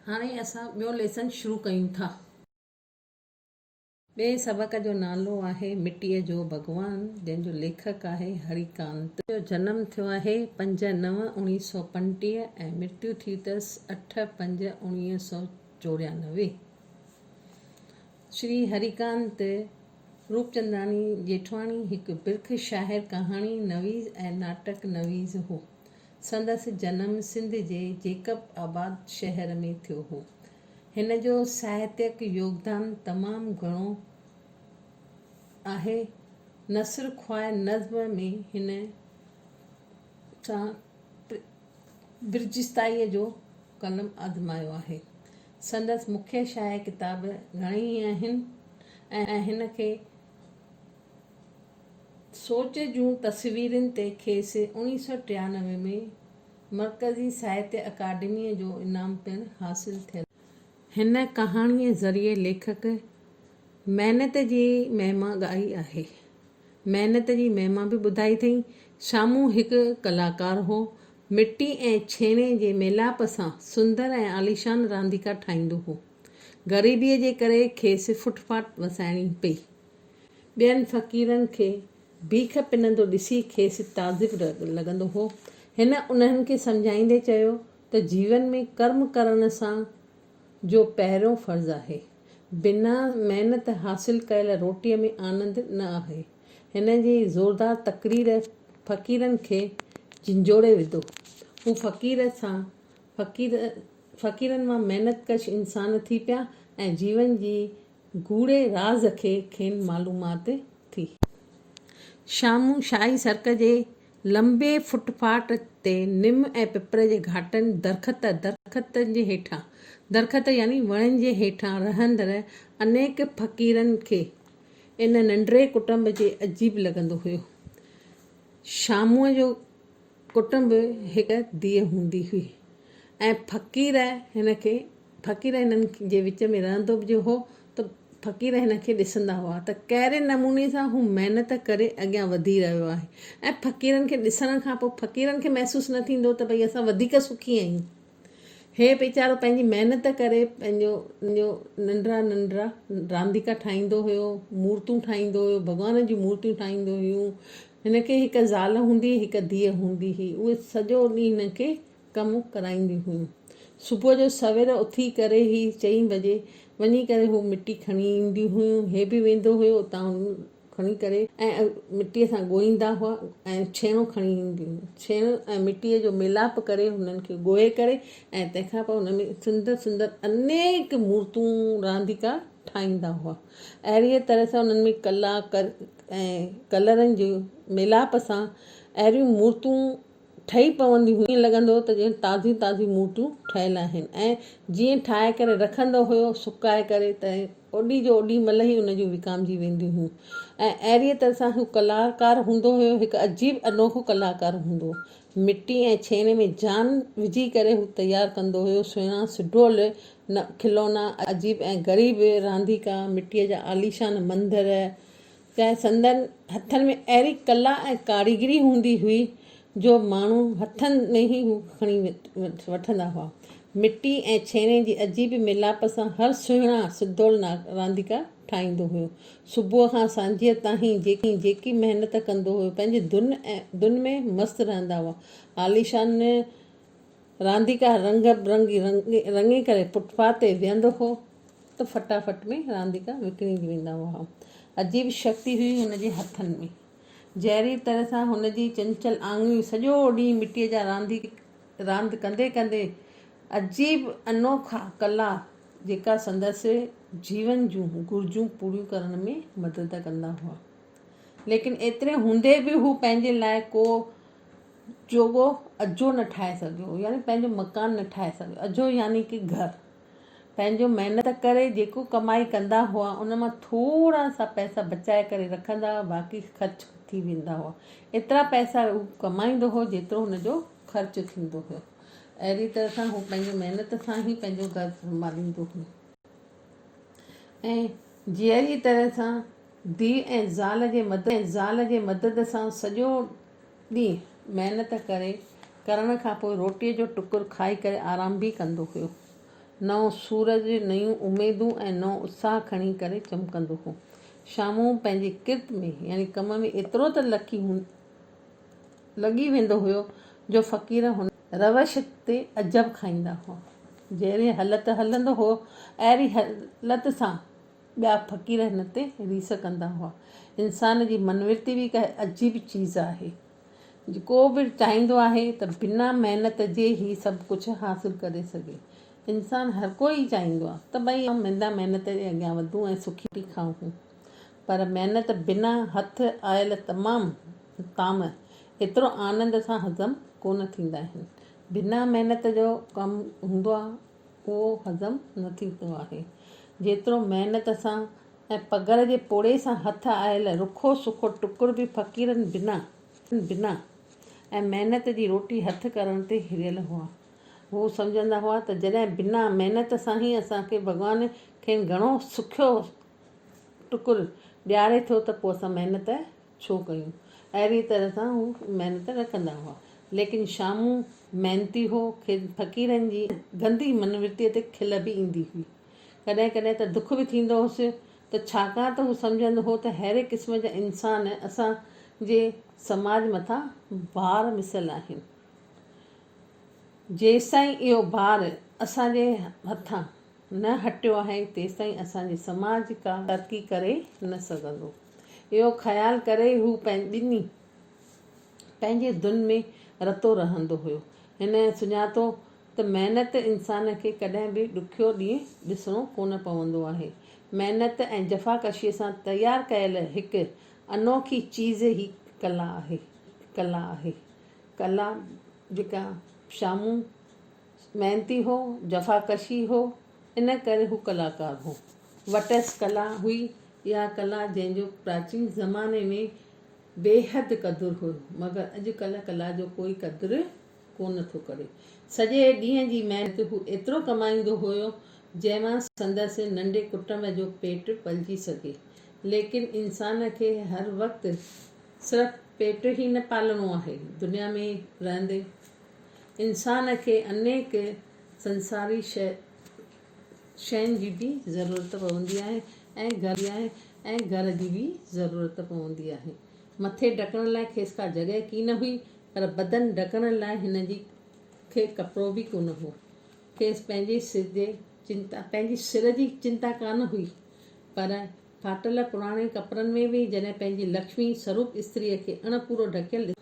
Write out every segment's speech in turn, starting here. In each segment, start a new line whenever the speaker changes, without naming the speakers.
हाणे असां ॿियो लेसन शुरू कयूं था। ॿिए सबक जो नालो आहे मिटीअ जो भॻवानु, जंहिंजो लेखक आहे हरिकांत। जो जनमु थियो आहे 5/9/1935 ऐं मृत्यु थी अथसि 8/5/1994। श्री हरिकांत रूपचंदानी जेठवाणी हिकु बिर्ख शाइर, कहाणी नवीज़ ऐं नाटक नवीज़ हो। संदसि जनमु सिंध जे जेकब आबाद शहर में थियो हो। हिन जो साहित्यक योगदान तमामु घणो आहे। नसर ख्वाह नज़्म में हिन सां बिरजिस्ताईअ जो कलम आज़मायो आहे। संदसि मुख्य शाइर किताब घणेई आहिनि ऐं हिन खे सोच जूं तस्वीरुनि ते खेसि 1993 में मरकज़ी साहित्य अकादमीअ जो इनाम पिणु हासिलु थियल। हिन कहाणीअ ज़रिए लेखक महिनत जी महिमा ॻाई आहे। महिनत जी महिमा बि ॿुधाई अथई। शामू हिकु कलाकार हो। मिटी ऐं छेणे जे मेलाप सां सुंदर ऐं आलीशान रांदीका ठाहींदो हो। ग़रीबीअ जे करे खेसि फुटपाथ वसाइणी पई। ॿियनि फ़क़ीरनि खे भीख पिनंदो ॾिसी खेसि ताज़ुब लॻंदो हो। हिन उन्हनि खे सम्झाईंदे चयो त जीवन में कर्म करण सां जो पहिरियों फ़र्ज़ु आहे। बिना महिनत हासिलु कयल रोटीअ में आनंद न आहे। हिन जी ज़ोरदार तक़रीर फ़क़ीरनि खे झिंझोड़े विधो। हू फ़क़ीरनि मां महिनतकश इंसान थी पिया ऐं जीवन जी गूढ़े राज़ खे खेनि मालूमात थी। शामू शाही सड़क जे लंबे फुटपाथ ते निम ऐं पिपर जे घाटनि दरख़्तनि जे हेठां, दरख़्त यानी वणनि जे हेठां रहंदड़ अनेक फ़क़ीरनि खे इन नंढड़े कुटुंब जे अजीब लॻंदो हुयो। शामूअ जो कुटुंब हिकु धीअ हूंदी हुई ऐं फ़क़ीर हिननि जे विच में रहंदो बि जो हो त फ़क़ीर हिन खे ॾिसंदा हुआ त कहिड़े नमूने सां हू महिनत करे अॻियां वधी रहियो आहे। ऐं फ़क़ीरनि खे ॾिसण खां पोइ फ़क़ीरनि खे महसूसु न थींदो त भई असां वधीक सुखी आहियूं। हे वीचारो पंहिंजी महिनत करे पंहिंजो नंढड़ा रांदीका ठाहींदो हुयो, मूर्तियूं ठाहींदो हुयो, भॻवान जी मूर्तियूं ठाहींदो हुयूं। हिनखे हिकु ज़ाल हूंदी, हिकु धीअ हूंदी हुई। उहे सॼो ॾींहुं हिनखे कमु कराईंदी हुयूं। सुबुह जो सवेर उथी करे ई 4 बजे वञी करे हू मिटी खणी ईंदी हुयूं। हे बि वेंदो हुयो उतां खणी करे ऐं मिटीअ सां ॻोहींदा हुआ ऐं छेणो खणी ईंदियूं हुयूं। छेणो ऐं मिटीअ जो मिलाप करे हुननि खे ॻोहे करे ऐं तंहिंखां पोइ हुन में सुंदर सुंदर अनेक मूर्तियूं रांदीका ठाहींदा हुआ। अहिड़ीअ तरह सां हुननि में कला ऐं कलरनि जो मिलाप सां अहिड़ियूं मूर्तियूं ठही पवंदियूं हुयूं। ईअं लॻंदो हो त ॼण ताज़ियूं मूर्तियूं ठहियल आहिनि। ऐं जीअं ठाहे करे रखंदो हुयो सुकाए करे त ओॾी जो ओॾी महिल ई उन जूं विकामजी वेंदियूं हुयूं। ऐं अहिड़ीअ तरह सां हू कलाकार हूंदो हुयो, हिकु अजीब अनोखो कलाकार हूंदो हुओ। मिटी ऐं छेणे में जान विझी करे हू तयारु कंदो हुयो सुहिणा सुडोल खिलौना, अजीब ऐं ग़रीब रांदीका, मिटीअ जा आलीशान मंदर। कंहिं संदनि हथनि में अहिड़ी कला ऐं कारीगरी हूंदी हुई जो माण्हू हथनि में ई हू खणी वठंदा हुआ। मिटी ऐं छेणे जी अजीब मिलाप सां हर सुहिणा सुडोल रांदीका ठाहींदो हुयो। सुबुह खां सांझीअ ताईं जेकी महिनत कंदो हुयो पंहिंजी धुन में मस्तु रहंदा हुआ। आलीशान रांदीका रंग बिरंगी रंगे करे फुटपाथ ते विहंदो हो त फटाफट में रांदीका विकिणी वेंदा हुआ। अजीब शक्ति हुई हुनजे हथनि में। जहिड़ी तरह सां हुनजी चंचल आङिरियूं सॼो ॾींहुं मिटीअ जा रांदि कंदे कंदे अजीब अनोखा कला जेका संदसि जीवन जूं घुरिजूं पूरियूं करण में मदद कंदा हुआ। लेकिन एतिरे हूंदे बि हू पंहिंजे लाइ को जोॻो अजो न ठाहे सघियो, यानी पंहिंजो मकान न ठाहे सघियो। अजो यानी कि घर। पंहिंजो महिनत करे जेको कमाई कंदा हुआ उन मां थोरा सा पैसा बचाए करे रखंदा हुआ, बाक़ी ख़र्च थी वेंदा हुआ। एतिरा पैसा हू कमाईंदो हो जेतिरो हुनजो ख़र्च थींदो हुयो। अहिड़ी तरह सां हू पंहिंजी महिनत सां ई पंहिंजो घर संभालींदो हुयो। ऐं जहिड़ी तरह सां धीउ ऐं ज़ाल जे मदद सां सॼो ॾींहुं महिनत करण खां पोइ रोटीअ जो टुकुर खाई करे आराम बि कंदो हुयो। नओं सूरज, नयूं उमेदूं ऐं नओं उत्साह खणी करे चमकंदो हो। शामूं पंहिंजी किर्त में यानी कम में एतिरो त लॻी वेंदो हुयो जो फ़क़ीर हुन रवश ते अजब खाईंदा हुआ। जहिड़ी हालत हलंदो हो अहिड़ी हालत सां ॿिया फ़क़ीर हिन ते रीस कंदा हुआ। इंसान जी मनवृत्ति बि हिकु अजीब चीज़ आहे। को बि चाहींदो आहे त बिना महिनत जे ई सभु कुझु हासिलु करे सघे। इंसानु हर कोई चाहींदो आहे त भई बिना महिनत जे अॻियां वधूं ऐं सुखी खाऊं, पर महिनत बिना हथ आयल तमामु ताम एतिरो आनंद सां हज़म कोन थींदा आहिनि। बिना महिनत जो कमु हूंदो आहे उहो हज़म न थींदो आहे। जेतिरो महिनत सां ऐं पघर जे पोड़े सां हथ आयल रुखो सुखो टुकुर बि फ़क़ीरनि बिना ऐं महिनत जी रोटी हथु करण ते हिरियल हुआ। हू सम्झंदा हुआ त जॾहिं बिना महिनत सां ई असांखे भॻवान खे घणो सुखियो टुकुर ॾियारे थो त पोइ असां महिनत छो कयूं। अहिड़ी तरह सां हू महिनत न कंदा हुआ। लेकिन शामूं महिनती हो। फ़क़ीरनि जी गंदी मनवृत्तीअ ते खिल बि ईंदी हुई। कॾहिं कॾहिं त दुख बि थींदो हुउसि त छाकाणि त हू सम्झंदो हो त अहिड़े क़िस्म जा इंसान असांजे समाज मथां भार मिसल आहिनि। जेसिताईं इहो भार असांजे हथां न हटियो आहे तेसिताईं असांजे समाज का तरक़ी करे न सघंदो। इहो ख़्यालु करे हू पंहिंजे धुन में रतो रहंदो हुयो। हिन सुञातो त महिनत इंसान खे कॾहिं बि ॾुखियो ॾींहुं ॾिसणो कोन पवंदो आहे। महिनत ऐं जफ़ाकशीअ सां तयारु कयल हिकु अनोखी चीज़ ई कला आहे। कला जेका शामूं महिनती हो, जफ़ाकशी हो, इन करे हू कलाकार हो। वटस कला हुई इहा कला जंहिंजो प्राचीन ज़माने में बेहद क़दुरु हुयो, मगर अॼुकल्ह कला जो कोई क़दुरु कोन थो करे। सॼे ॾींहं जी महिनत हू एतिरो कमाईंदो हुयो जंहिंमां संदसि नंढे कुटुंब जो पेट पलिजी सघे। लेकिन इंसान खे हर वक़्तु सिर्फ़ु पेट ई न पालणो आहे। दुनिया में रहंदे इंसान खे अनेक संसारी शयुनि जी बि ज़रूरत पवंदी आहे ऐं घर जी बि ज़रूरत पवंदी आहे। मथे ढकण लाइ खेसि का जॻह की न हुई, पर बदन ढकण लाइ हिन जी खे कपिड़ो बि कोन हो। खेसि पंहिंजे सिर जी चिंता कान हुई, पर फाटल पुराणे कपिड़नि में बि जॾहिं पंहिंजी लक्ष्मी स्वरूप स्त्रीअ खे अणपूरो ढकियल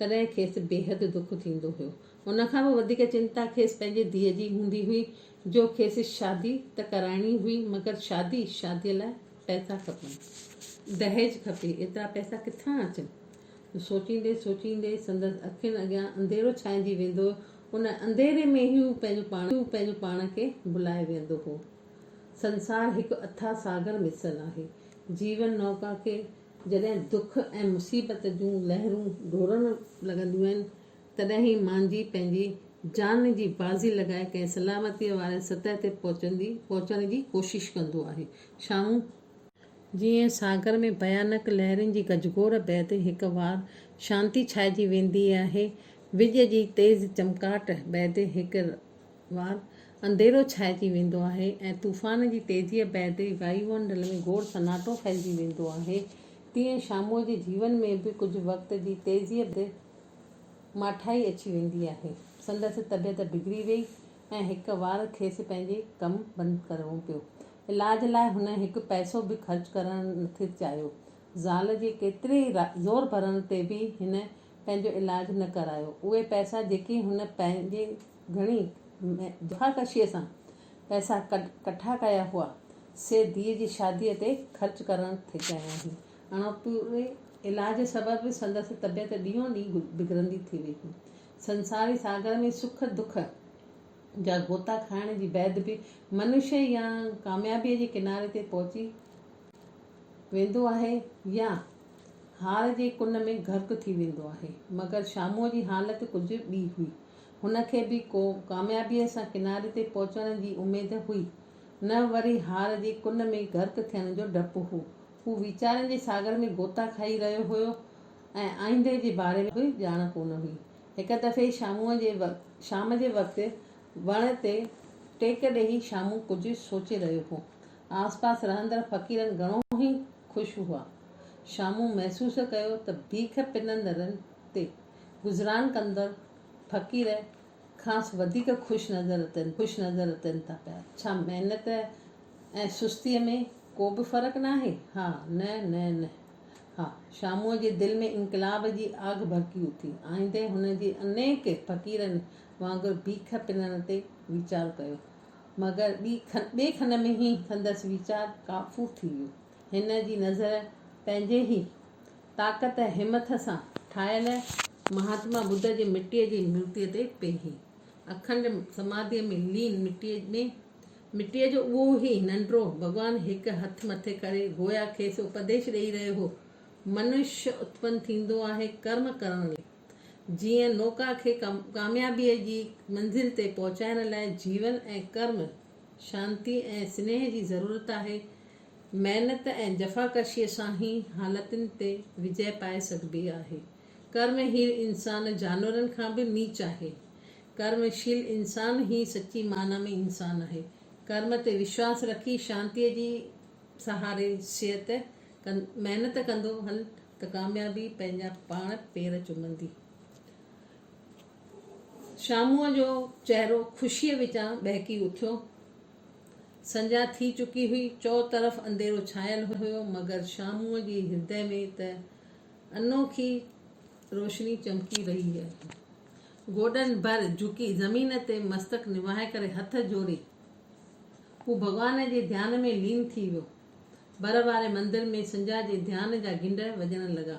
तॾहिं खेसि बेहद दुख थींदो हुयो। उनखां बि वधीक चिंता खेसि पंहिंजे धीअ जी हूंदी हुई जो खेसि शादी त कराइणी हुई, मगर शादीअ लाइ पैसा खपनि, दहेज खपे। एतिरा पैसा किथां अचनि? सोचींदे संदसि अखियुनि अॻियां अंधेरो छाइजी वेंदो। उन अंधेरे में ई हू पंहिंजो पाण खे भुलाए वेंदो हो। संसार हिकु अथाह सागर मिसल आहे। जीवन नौका खे जॾहिं दुख ऐं मुसीबत जूं लहरूं ढोरण लॻंदियूं आहिनि तॾहिं ई मांझी पंहिंजी जान जी बाज़ी लॻाए कंहिं सलामतीअ वारे सतह ते पहुचण जी कोशिशि कंदो आहे। शामूं जीअं सागर में भयानक लहरुनि जी गजगोड़ बैदि हिकु वार शांती छाइजी वेंदी आहे, विॼ जी तेज़ चमकाट बैदि हिकु वार अंधेरो छाइजी वेंदो आहे ऐं तूफ़ान जी तेज़ीअ बैदि वायुमंडल में घोर सन्नाटो फैलिजी वेंदो आहे, तीअं शामूअ जे जीवन में बि कुझु वक़्त जी तेज़ीअ ते माठाई अची वेंदी आहे। संदसि तबियत बिगड़ी वई ऐं हिकु वार खेसि पंहिंजे कमु बंदि करिणो पियो। इलाज लाइ हुन हिकु पैसो बि ख़र्चु करणु न थे चाहियो। ज़ाल जे केतिरे ज़ोर भरण ते बि हिन पंहिंजो इलाजु न करायो। उहे पैसा जेके हुन पंहिंजे घणी जफ़ाकशीअ सां पैसा कठा कया हुआ से धीअ जी शादीअ ते ख़र्चु करणु थे चया आहिनि। अणपूरे इलाज सबबि संदसि तबियत ॾींहों ॾींहुं बिगड़ंदी थी वई हुई। संसारी सागर में सुख दुख जा गोता खाइण जी बैदि बि मनुष्य या कामयाबीअ जे किनारे ते पहुची वेंदो आहे या हार जे कुन में गर्क थी वेंदो आहे, मगर शामूअ जी हालत कुझु ॿी हुई। हुनखे बि को कामयाबीअ सां किनारे ते पहुचण जी उमेद हुई, न वरी हार जे कुन में गर्क थियण जो डपु हो। हू वीचारनि जे सागर में गोता खाई रहियो हुयो ऐं आईंदे जे बारे में बि ॼाण कोन हुई। हिकु दफ़े शाम जे वक़्तु वण ते टेक ॾेही शामू कुझु सोचे रहियो हो। आसपास रहंदड़ फ़क़ीरनि घणो ई ख़ुशि हुआ। शामू महसूस कयो त भीख पिनंदड़नि ते गुज़रान कंदड़ फ़क़ीर खां वधीक ख़ुशि नज़र अचनि था पिया। छा महिनत ऐं सुस्तीअ में को बि फ़र्क़ु न आहे? हा, न न न हा। शामूअ जे दिलि में इनक़लाब जी आग भड़की उथी। आईंदे हुन जी अनेक फ़क़ीरनि वांगुरु भीख पिनण ते वीचारु कयो, मगर ॿिए खन में ई संदसि वीचार काफ़ू थी वियो। हिन जी नज़र पंहिंजे ई ताक़त ऐं हिमथ सां ठाहियल महात्मा बुद्ध जे मिटीअ जी मूर्तीअ ते पेई। अखंड समाधीअ में लीन मिटीअ जो उहो ई नंढिड़ो भॻवानु हिकु हथु मथे करे गोया खेसि उपदेश ॾेई रहियो हो। मनुष्य उत्पन्न थींदो आहे कर्म करण लाइ। जीअं नौका खे कामयाबीअ जी मंज़िल ते पहुचाइण लाइ जीवन ऐं कर्म, शांती ऐं स्नेह जी ज़रूरत आहे, महिनत ऐं जफ़ाकशीअ सां ई हालतुनि ते विजय पाए सघिबी आहे। कर्महीन इंसान जानवरनि खां बि नीच आहे। कर्मशील इंसान ही सची माना में इंसान आहे। कर्म ते विश्वास रखी शांतीअ जी सहारे महिनत कंदो हल त कामयाबी पंहिंजा पाण पेर चुमंदी। शामूअ जो चहिरो ख़ुशीअ विचां बहकी उथियो। संझा थी चुकी हुई, चौतरफ़ अंधेरो छायल हुयो, मगर शामूअ जी हृदय में त अनोखी रोशनी चमकी रही आहे। गोॾनि भर झुकी ज़मीन ते मस्तक निवाहे करे हथ जोड़े हू भॻवान जे ध्यान में लीन थी वियो। बर वारे मंदिर में संझा जे ध्यान जा गिंड वॼण लॻा,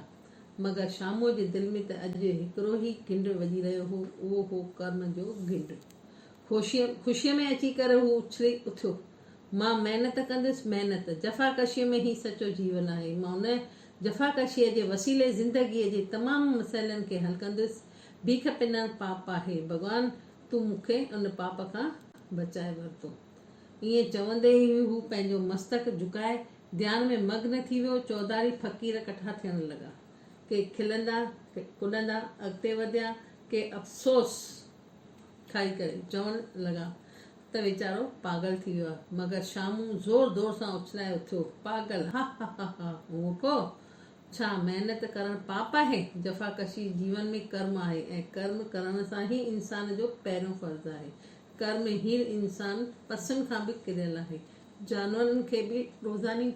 मगर शामूअ जे दिलि में त अॼु हिकिड़ो ई गिंड वॼी रहियो हो, उहो हो कर्म जो गिंड। ख़ुशीअ में अची करे हू उछली उथियो। मां महिनत कंदुसि, महिनत जफ़ाकशीअ में ई सचो जीवन आहे। मां उन जफ़ाकशीअ जे वसीले ज़िंदगीअ जे तमामु मसइलनि खे हल कंदुसि। भीख पिनणु पाप आहे, भॻवान तूं मूंखे उन पाप खां बचाए वरितो। ईअं चवंदे ई हू पंहिंजो मस्तक झुकाए ध्यान में मग्न थी वियो। चौधारी फ़क़ीर कठा थियण लॻा। के खिलंदा, के कुॾंदा अॻिते वधिया, के अफ़सोस खाई करे चवण लॻा त वीचारो पागल थी वियो आहे। मगर शामू ज़ोर ज़ोर सां उछलाए उथियो, पागल, हा हा हा हा, मूर्खो, छा महिनत करणु पाप आहे? जफ़ाकशी जीवन में कर्म आहे ऐं कर्म करण सां ई इंसान जो पहिरियों फ़र्ज़ु आहे। कर्महीन इंसान पसुनि खां बि किरियल आहे। जानवरनि खे बि रोज़ानी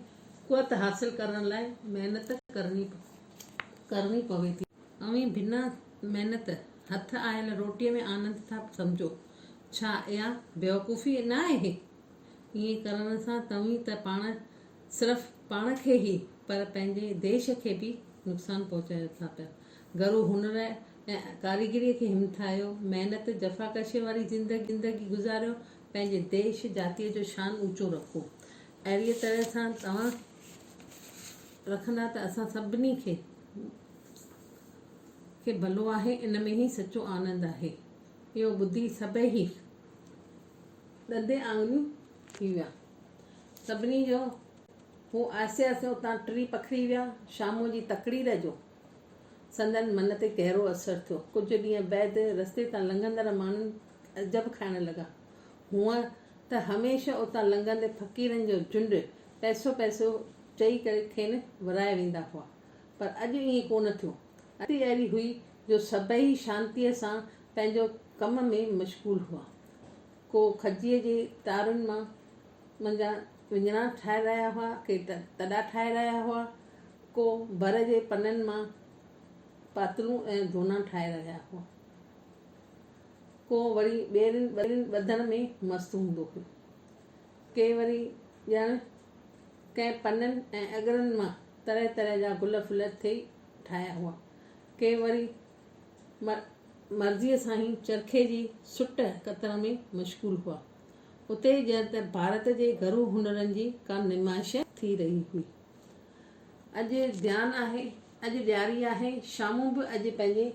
क़ुवत हासिल करण लाइ महिनत करणी पवे थी। अवीं बिना महिनत हथ आयल रोटीअ में आनंद था सम्झो। छा इहा बेवकूफ़ी न आहे? ईअं करण सां तव्हीं त सिर्फ़ु पाण खे ई पर पंहिंजे देश खे बि नुक़सानु पहुचायो था पिया। घरू हुनर ऐं कारीगरीअ खे हिमथायो, महिनत जफ़ाकशीअ वारी ज़िंदगी गुज़ारियो, पंहिंजे देश जातीअ जो शान ऊचो रखो। अहिड़ीअ तरह सां तव्हां रखंदा त असां सभिनी खे भलो आहे। इन में ई सचो आनंद आहे। इहो ॿुधी सभई ॾंदे आङुरियूं थी विया। सभिनी जो हू आसे आसे उतां टी पखड़ी विया। शामूअ जी तकड़ीर जो संदन मन ते गहरो असरु थियो। कुझु ॾींहं बैदि रस्ते तां लंघंदड़ माण्हुनि अजब खाइण लॻा। हूअं त हमेशह उतां लंघंदे फ़क़ीरनि जो झुंड पैसो पैसो चई करे खेनि विराए वेंदा हुआ, पर अॼु ईअं कोन थियो। अती अहिड़ी हुई जो सभई शांतीअ सां पंहिंजो कम में मशगूल हुआ। को खजीअ जे तारुनि मां विञिणा ठाहे रहिया हुआ, के तॾा ठाहे रहिया हुआ, को भर जे पननि मां पातलूं ऐं दोना ठाहे रहिया हुआ, को वरी ॿेड़ियुनि ॿधण में मस्तु हूंदो हुयो, के वरी ॼण कंहिं पननि ऐं अगरनि मां तरह तरह जा गुल फुल ठाहिया हुआ, के वरी मर्ज़ीअ सां ई चरखे जी सुट कतण में मशगूल हुआ। उते ॼण त भारत जे घरू हुनरनि जी का नुमाइश थी रही हुई। अॼु ध्यानु आहे, अॼु ॾियारी आहे। शामू बि अॼु पंहिंजे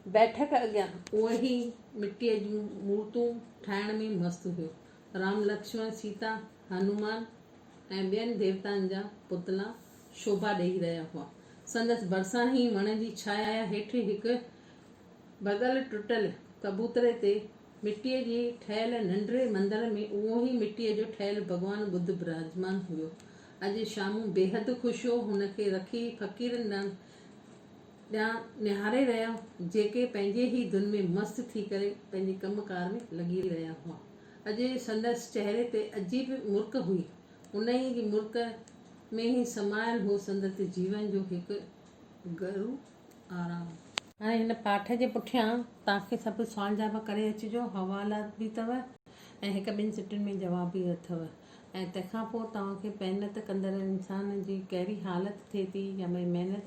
बैठक अॻियां उहे ई मिटीअ जूं मूर्तियूं ठाहिण में मस्तु हुयो। राम लक्ष्मण सीता हनुमान ऐं ॿियनि देवताउनि जा पुतला शोभा ॾेई रहिया हुआ। संदसि भरिसां ई वण जी छाया हेठि हिकु भॻल टुटल कबूतरे ते मिटीअ जी ठहियल नंढड़े मंदर में उहो ई मिटीअ जो ठहियल भॻवानु बुद्ध विराजमान हुयो। अॼु शामूं बेहदि ख़ुशि हो हुनखे रखी फ़क़ीरनि ॾांहुं निहारे रहिया, जेके पंहिंजे ई धुन में मस्तु थी करे पंहिंजे कमकार में लॻी रहिया हुआ। अॼु संदसि चहिरे ते अजीब मुर्क हुई। उन ई जी मुर्क में ई समायल हो संदसि जीवन जो हिकु गहरो आराम। हाणे हिन पाठ जे पुठियां तव्हांखे सभु सुवाल जवाब करे अचिजो, हवालात बि अथव ऐं हिकु ॿिनि सिटियुनि में जवाब बि अथव। ऐं तंहिंखां पोइ तव्हांखे महिनत कंदड़ इंसान जी कहिड़ी हालति थिए थी, या भई महिनत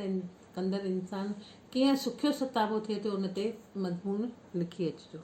कंदड़ इंसान कीअं सुखियो सताबो थिए थो, उन ते मज़मून लिखी अचिजो।